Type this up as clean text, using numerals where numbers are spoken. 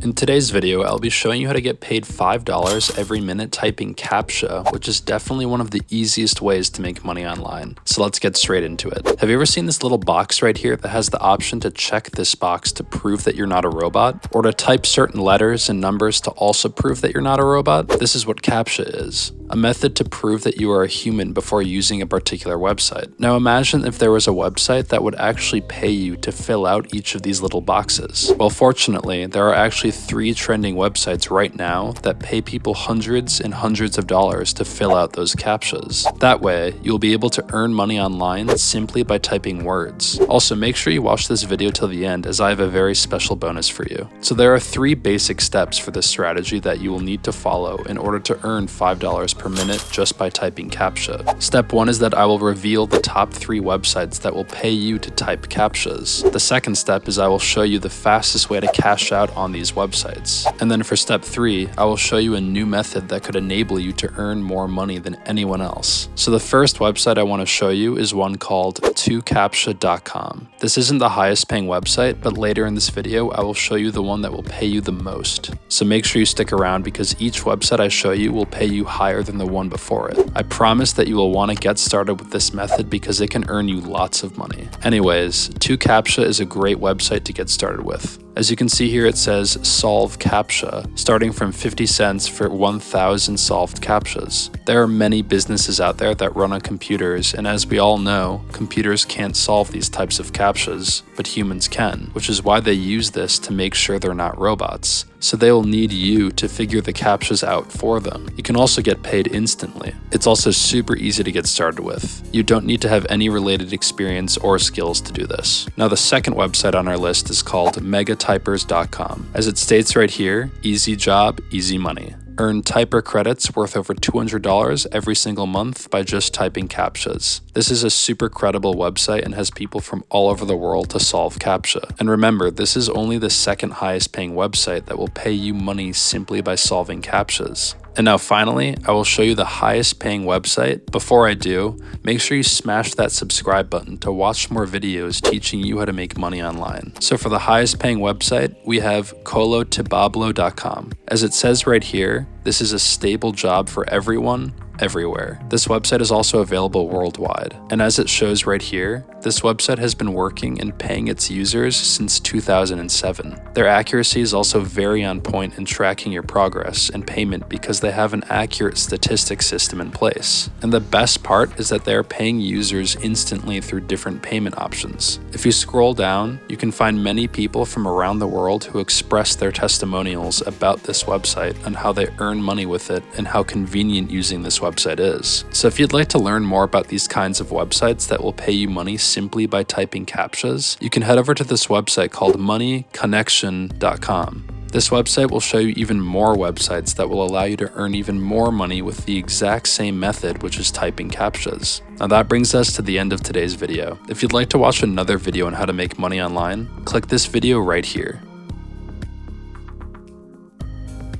In today's video, I'll be showing you how to get paid $5 every minute typing CAPTCHA, which is definitely one of the easiest ways to make money online. So let's get straight into it. Have you ever seen this little box right here that has the option to check this box to prove that you're not a robot? Or to type certain letters and numbers to also prove that you're not a robot? This is what CAPTCHA is. A method to prove that you are a human before using a particular website. Now imagine if there was a website that would actually pay you to fill out each of these little boxes. Well, fortunately, there are actually 3 trending websites right now that pay people hundreds and hundreds of dollars to fill out those CAPTCHAs. That way, you'll be able to earn money online simply by typing words. Also, make sure you watch this video till the end as I have a very special bonus for you. So there are 3 basic steps for this strategy that you will need to follow in order to earn $5 per minute just by typing CAPTCHA. Step 1 is that I will reveal the top 3 websites that will pay you to type CAPTCHAs. The second step is I will show you the fastest way to cash out on these websites. And then for step 3, I will show you a new method that could enable you to earn more money than anyone else. So the first website I want to show you is one called CAPTCHA.com. This isn't the highest paying website, but later in this video, I will show you the one that will pay you the most. So make sure you stick around because each website I show you will pay you higher than the one before it. I promise that you will want to get started with this method because it can earn you lots of money. Anyways, CAPTCHA is a great website to get started with. As you can see here, it says solve CAPTCHA, starting from 50 cents for 1,000 solved CAPTCHAs. There are many businesses out there that run on computers, and as we all know, computers can't solve these types of CAPTCHAs, but humans can, which is why they use this to make sure they're not robots. So they will need you to figure the CAPTCHAs out for them. You can also get paid instantly. It's also super easy to get started with. You don't need to have any related experience or skills to do this. Now the second website on our list is called megatypers.com. As it states right here, easy job, easy money. Earn typer credits worth over $200 every single month by just typing CAPTCHAs. This is a super credible website and has people from all over the world to solve CAPTCHA. And remember, this is only the second highest paying website that will pay you money simply by solving CAPTCHAs. And now finally, I will show you the highest paying website. Before I do, make sure you smash that subscribe button to watch more videos teaching you how to make money online. So for the highest paying website, we have colotibablo.com. As it says right here, this is a stable job for everyone, everywhere. This website is also available worldwide. And as it shows right here, this website has been working and paying its users since 2007. Their accuracy is also very on point in tracking your progress and payment because they have an accurate statistics system in place. And the best part is that they are paying users instantly through different payment options. If you scroll down, you can find many people from around the world who express their testimonials about this website and how they earn money with it and how convenient using this website is. So if you'd like to learn more about these kinds of websites that will pay you money simply by typing CAPTCHAs, you can head over to this website called moneyconnection.com. This website will show you even more websites that will allow you to earn even more money with the exact same method, which is typing CAPTCHAs. Now that brings us to the end of today's video. If you'd like to watch another video on how to make money online, click this video right here.